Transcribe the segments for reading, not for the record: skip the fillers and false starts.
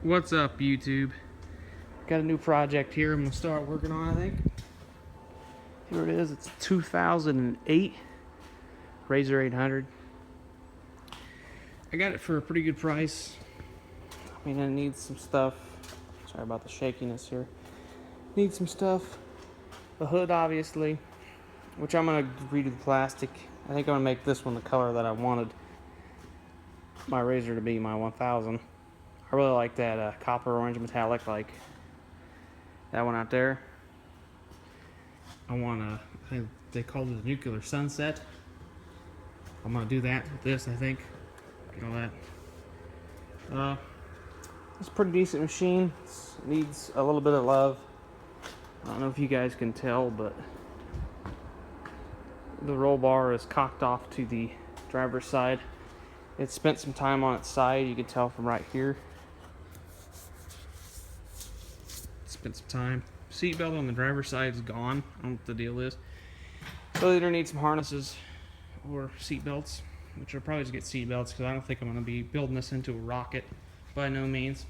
What's up, YouTube? Got a new project here I'm gonna start working on, I think. Here it is. It's 2008 RZR 800. I got it for a pretty good price. I mean, it needs some stuff. Sorry about the shakiness here. Needs some stuff. The hood, obviously, which I'm gonna redo the plastic. I think I'm gonna make this one the color that I wanted my RZR to be, my 1000. I really like that copper orange metallic, like that one out there. I think they called it a nuclear sunset. I'm gonna do that with this, I think. Get all that. It's a pretty decent machine. It needs a little bit of love. I don't know if you guys can tell, but the roll bar is cocked off to the driver's side. It spent some time on its side. You can tell from right here. Spent some time. Seatbelt on the driver's side is gone. I don't know what the deal is. So either need some harnesses or seatbelts, which I'll probably just get seatbelts because I don't think I'm going to be building this into a rocket by no means.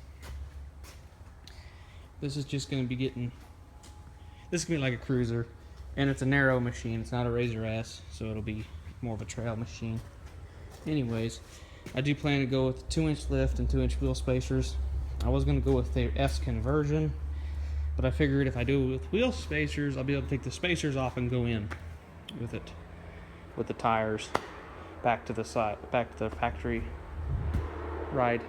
This is just going to be getting. This is going to be like a cruiser, and it's a narrow machine. It's not a RZR S, so it'll be more of a trail machine. Anyways, I do plan to go with 2-inch lift and 2-inch wheel spacers. I was going to go with the S conversion, but I figured if I do it with wheel spacers, I'll be able to take the spacers off and go in with it, with the tires back to the side, back to the factory ride.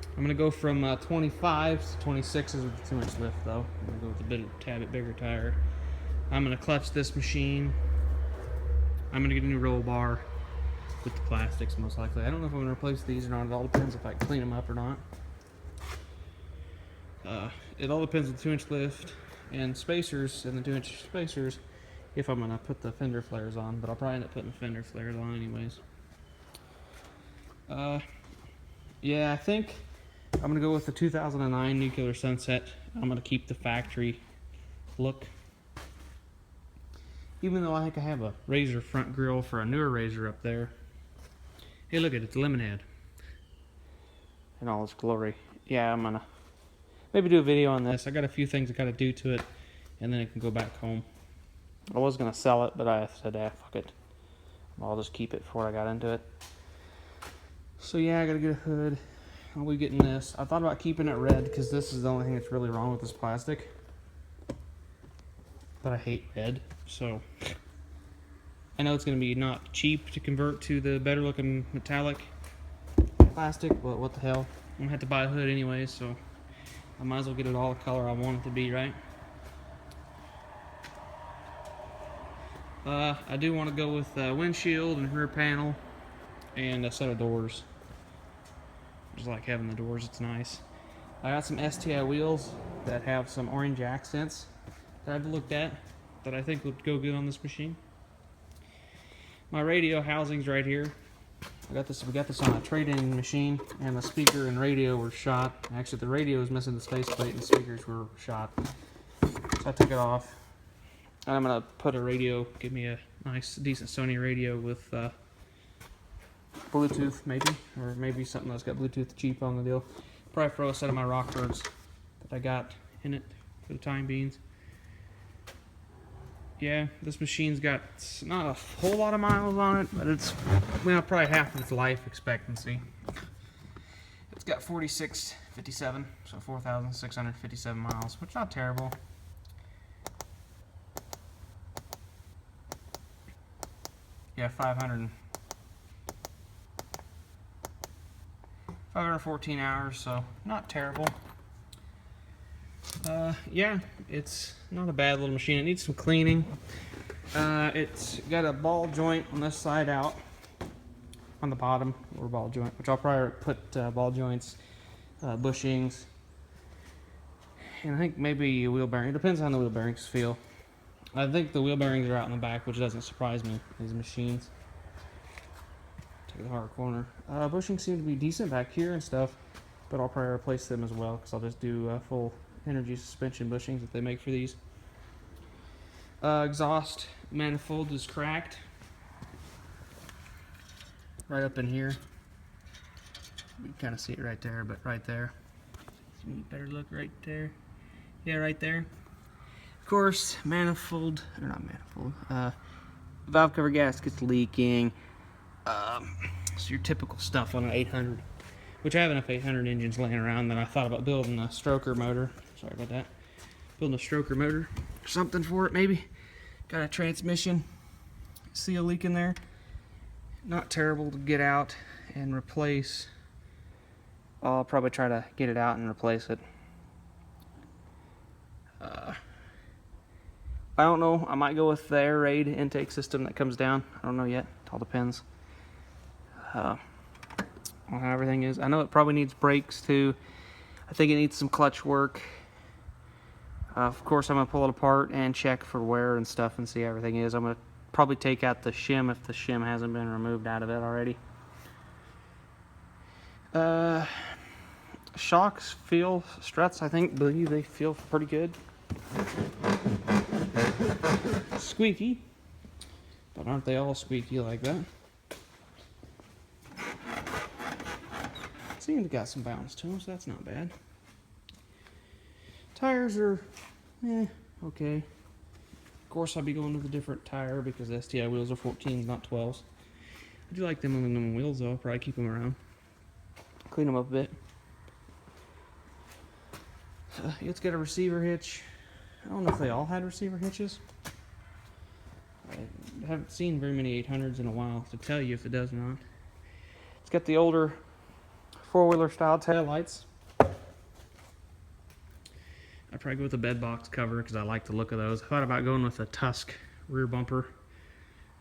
I'm going to go from 25s to 26s with the 2-inch lift, though. I'm going to go with a tad bit bigger tire. I'm going to clutch this machine. I'm going to get a new roll bar with the plastics, most likely. I don't know if I'm going to replace these or not. It all depends if I clean them up or not. It all depends on the 2-inch lift and spacers and the 2-inch spacers if I'm going to put the fender flares on, but I'll probably end up putting the fender flares on anyways. Yeah, I think I'm going to go with the 2009 Nuclear Sunset. I'm going to keep the factory look. Even though I think I have a RZR front grille for a newer RZR up there. Hey, look at it, it's lemonade in all its glory. Yeah, I'm going to maybe do a video on this. I got a few things I got to do to it, and then it can go back home. I was going to sell it, but I said, fuck it. I'll just keep it before I got into it. So yeah, I got to get a hood. I'll be getting this. I thought about keeping it red, because this is the only thing that's really wrong with this plastic. But I hate red, so I know it's going to be not cheap to convert to the better looking metallic plastic, but what the hell. I'm going to have to buy a hood anyways, so I might as well get it all the color I want it to be, right? I do want to go with windshield and rear panel and a set of doors. Just like having the doors, it's nice. I got some STI wheels that have some orange accents that I've looked at that I think would go good on this machine. My radio housing's right here. We got this on a trade-in machine, and the speaker and radio were shot. Actually, the radio is missing the space plate, and the speakers were shot. So I took it off. And I'm gonna put a radio, give me a nice, decent Sony radio with Bluetooth, maybe, or maybe something that's got Bluetooth cheap on the deal. Probably throw a set of my Rockbirds that I got in it for the time being. Yeah, this machine's got not a whole lot of miles on it, but it's, well, probably half of its life expectancy. It's got 4657, so 4,657 miles, which is not terrible. Yeah, 514 hours, so not terrible. Yeah, it's not a bad little machine. It needs some cleaning. It's got a ball joint on this side out, on the bottom, lower ball joint, which I'll probably put ball joints, bushings, and I think maybe a wheel bearing. It depends on how the wheel bearings feel. I think the wheel bearings are out in the back, which doesn't surprise me, these machines. Take the hard corner. Bushings seem to be decent back here and stuff, but I'll probably replace them as well, because I'll just do full energy suspension bushings that they make for these. Exhaust manifold is cracked. Right up in here. You can kind of see it right there, but right there. Better look right there. Yeah, right there. Of course, manifold, or not manifold, valve cover gaskets leaking. So your typical stuff on an 800, which I have enough 800 engines laying around that I thought about building a stroker motor. Sorry about that. Building a stroker motor, something for it maybe. Got a transmission seal leak in there. Not terrible to get out and replace. I'll probably try to get it out and replace it. I don't know. I might go with the air raid intake system that comes down. I don't know yet. It all depends on how everything is. I know it probably needs brakes too. I think it needs some clutch work. Of course, I'm going to pull it apart and check for wear and stuff and see how everything is. I'm going to probably take out the shim if the shim hasn't been removed out of it already. Shocks feel, struts, believe they feel pretty good. Squeaky, but aren't they all squeaky like that? Seem to got some bounce to them, so that's not bad. Tires are, okay. Of course, I'll be going with a different tire because the STI wheels are 14s, not 12s. I do like them aluminum wheels though. I'll probably keep them around. Clean them up a bit. It's got a receiver hitch. I don't know if they all had receiver hitches. I haven't seen very many 800s in a while to tell you if it does or not. It's got the older four-wheeler style taillights. I'd probably go with a bed box cover because I like the look of those. I thought about going with a Tusk rear bumper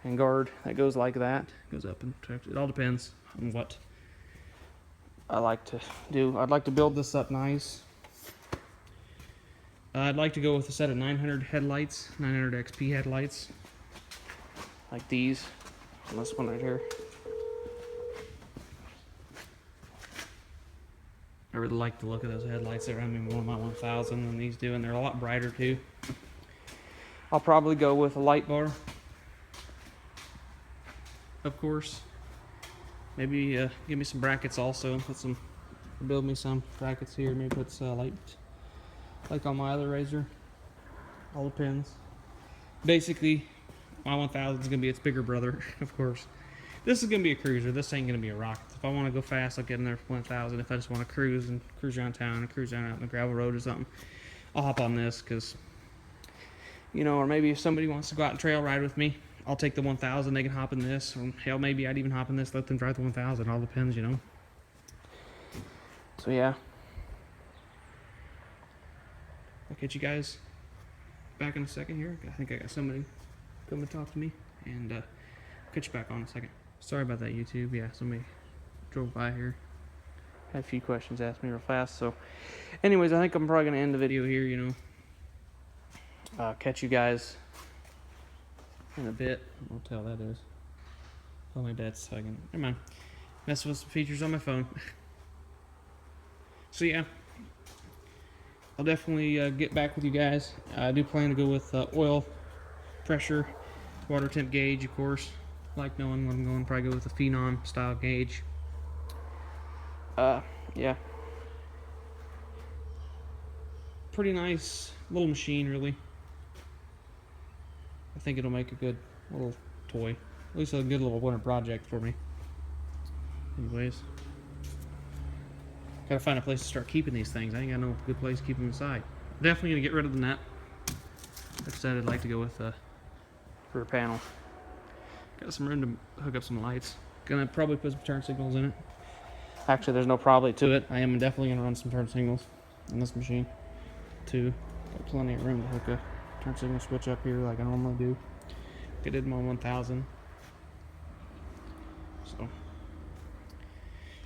and guard that goes like that. Goes up and it all depends on what I like to do. I'd like to build this up nice. I'd like to go with a set of 900 headlights, 900 XP headlights, like these. And this one right here. I really like the look of those headlights. They remind me more of my 1000 than these do, and they're a lot brighter too. I'll probably go with a light bar, of course. Maybe give me some brackets also. Build me some brackets here. Maybe put light. Like on my other RZR, all depends. Basically, my 1000 is going to be its bigger brother, of course. This is going to be a cruiser. This ain't going to be a rocket. If I want to go fast, I'll get in there for 1000. If I just want to cruise around town and cruise around out on the gravel road or something, I'll hop on this because, or maybe if somebody wants to go out and trail ride with me, I'll take the 1000. They can hop in this, or hell, maybe I'd even hop in this, let them drive the 1000. All depends, So yeah. I'll catch you guys back in a second here. I think I got somebody coming to talk to me, and I'll catch you back on in a second. Sorry about that, YouTube. Yeah, somebody drove by here. Had a few questions asked me real fast. So, anyways, I think I'm probably going to end the video here, catch you guys in a bit. What the hell that is. Oh, my dad's second. Never mind. Messing with some features on my phone. So, yeah. I'll definitely get back with you guys. I do plan to go with oil, pressure, water temp gauge, of course. Like knowing what I'm going. Probably go with a Phenom style gauge. Yeah. Pretty nice little machine, really. I think it'll make a good little toy. At least a good little winter project for me. Anyways. Gotta find a place to start keeping these things. I ain't got no good place to keep them inside. Definitely gonna get rid of the net. Like I said, I'd like to go with a rear panel. Got some room to hook up some lights. Gonna probably put some turn signals in it. Actually, there's no probably to it. I am definitely gonna run some turn signals in this machine too. Got plenty of room to hook a turn signal switch up here like I normally do. I did my 1000. So.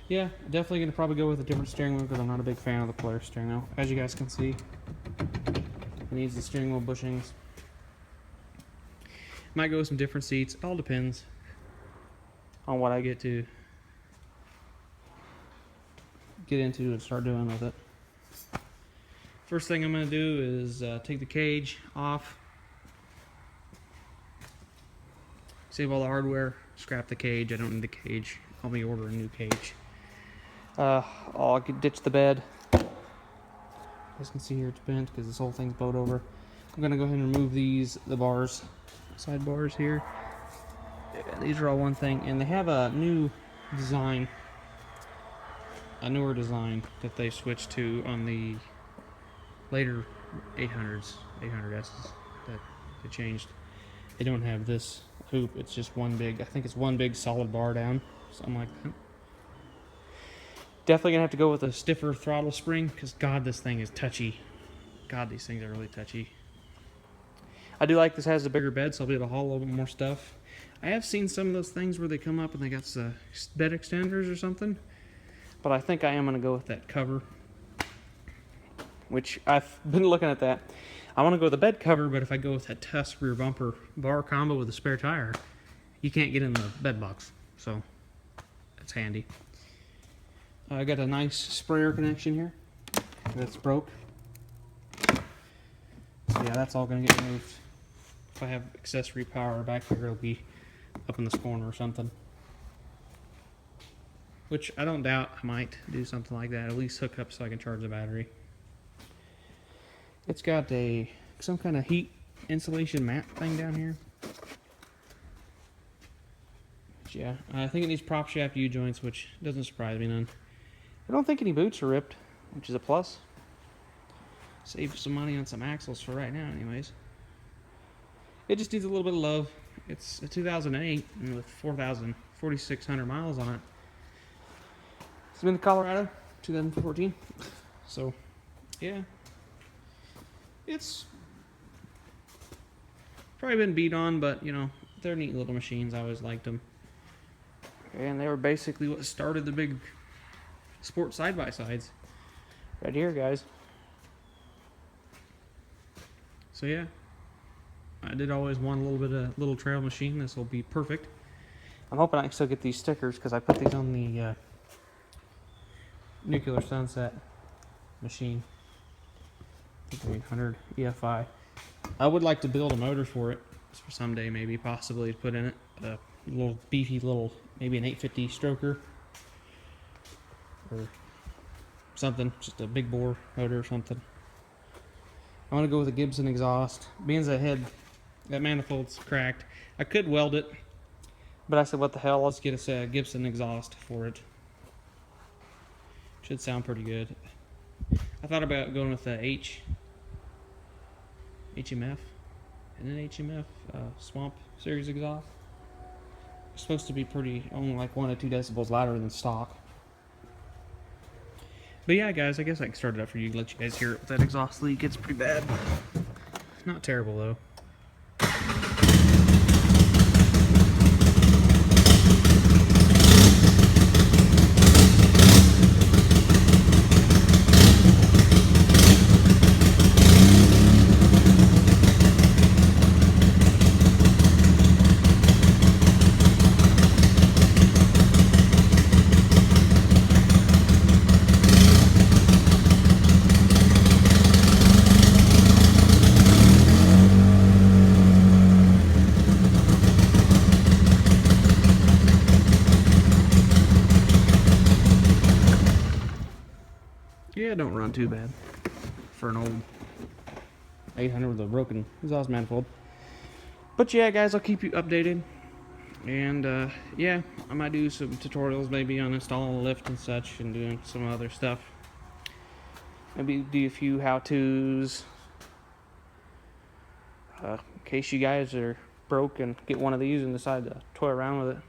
Yeah, definitely going to probably go with a different steering wheel because I'm not a big fan of the Polaris steering wheel. As you guys can see, it needs the steering wheel bushings. Might go with some different seats. It all depends on what I get into and start doing with it. First thing I'm going to do is take the cage off. Save all the hardware. Scrap the cage. I don't need the cage. I'll be ordering a new cage. I'll ditch the bed, guys can see here it's bent because this whole thing's bowed over. I'm gonna go ahead and remove the bars, side bars here. Yeah, these are all one thing, and they have a new design, a newer design that they switched to on the later 800s, 800Ss that they changed. They don't have this hoop, it's just one big, I think it's one big solid bar down, something like that. Definitely gonna have to go with a stiffer throttle spring, because God, this thing is touchy. God, these things are really touchy. I do like this has a bigger bed, so I'll be able to haul a little bit more stuff. I have seen some of those things where they come up and they got bed extenders or something, but I think I am gonna go with that cover, which I've been looking at that. I want to go with the bed cover, but if I go with that Tusk rear bumper bar combo with a spare tire, you can't get in the bed box, so it's handy. I got a nice sprayer connection here that's broke. So yeah, that's all going to get removed. If I have accessory power back here, it'll be up in this corner or something. Which I don't doubt I might do something like that, at least hook up so I can charge the battery. It's got some kind of heat insulation mat thing down here. But yeah, I think it needs prop shaft U-joints, which doesn't surprise me none. I don't think any boots are ripped, which is a plus. Save some money on some axles for right now anyways. It just needs a little bit of love. It's a 2008 and with 4,600 miles on it. It's been in Colorado, 2014. So, yeah. It's probably been beat on, but you know, they're neat little machines. I always liked them. And they were basically what started the big sport side-by-sides. Right here, guys. So yeah, I did always want a little bit of little trail machine. This will be perfect. I'm hoping I can still get these stickers because I put these on the Nuclear Sunset machine. 800 EFI. I would like to build a motor for it for someday, maybe, possibly to put in it. A little beefy little, maybe an 850 stroker or something, just a big bore motor or something. I want to go with a Gibson exhaust. Being that manifold's cracked, I could weld it, but I said, what the hell, let's get a Gibson exhaust for it. Should sound pretty good. I thought about going with the HMF, and then HMF Swamp Series exhaust. It's supposed to be only like 1 to 2 decibels louder than stock. But yeah, guys, I guess I can start it up for you, let you guys hear it. That exhaust leak, it's pretty bad. Not terrible though. Yeah, don't run too bad for an old 800 with a broken exhaust manifold. But yeah, guys, I'll keep you updated. And yeah, I might do some tutorials maybe on installing a lift and such and doing some other stuff. Maybe do a few how-tos. In case you guys are broke and get one of these and decide to toy around with it.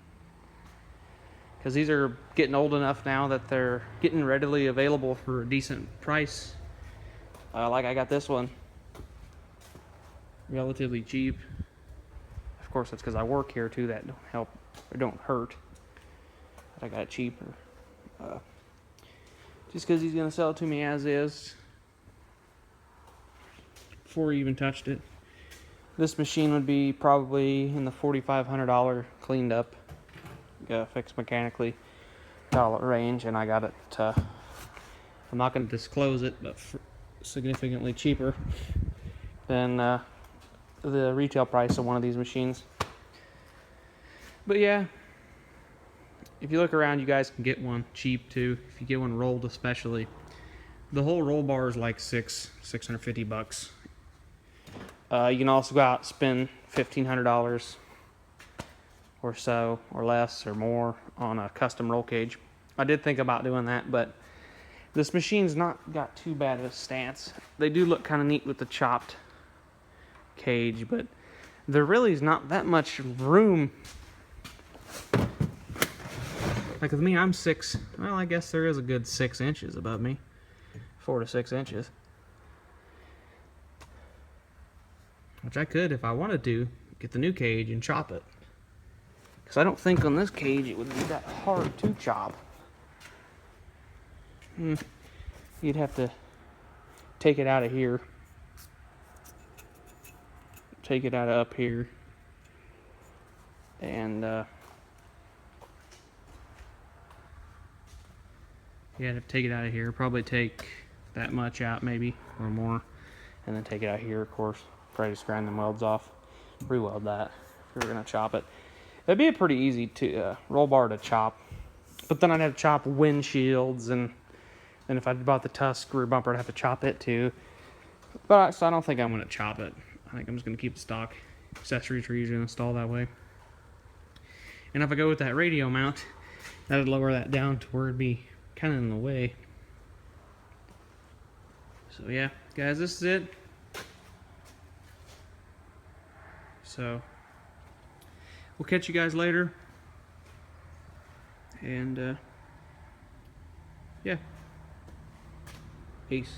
Because these are getting old enough now that they're getting readily available for a decent price. Like I got this one, relatively cheap. Of course, that's because I work here too. That don't help or don't hurt. But I got it cheaper. Just because he's gonna sell it to me as is, before he even touched it. This machine would be probably in the $4,500 cleaned up. Fixed mechanically dollar range, and I got it I'm not going to disclose it, but significantly cheaper than the retail price of one of these machines. But yeah, if you look around, you guys can get one cheap too. If you get one rolled especially, The whole roll bar is like $650. You can also go out and spend $1,500 or so, or less, or more on a custom roll cage. I did think about doing that, but this machine's not got too bad of a stance. They do look kind of neat with the chopped cage, but there really is not that much room. Like with me, I'm well, I guess there is a good 6 inches above me. 4 to 6 inches. Which I could, if I wanted to, get the new cage and chop it. Because I don't think on this cage it would be that hard to chop. You'd have to take it out of here. Take it out of up here. And, you have to take it out of here. Probably take that much out, maybe, or more. And then take it out here, of course. Probably just grind the welds off. Re-weld that if you were going to chop it. It'd be a pretty easy roll bar to chop. But then I'd have to chop windshields, and if I bought the Tusk rear bumper, I'd have to chop it too. But so I don't think I'm going to chop it. I think I'm just going to keep the stock accessories are usually installed that way. And if I go with that radio mount, that would lower that down to where it'd be kind of in the way. So yeah, guys, this is it. So we'll catch you guys later. And yeah, peace.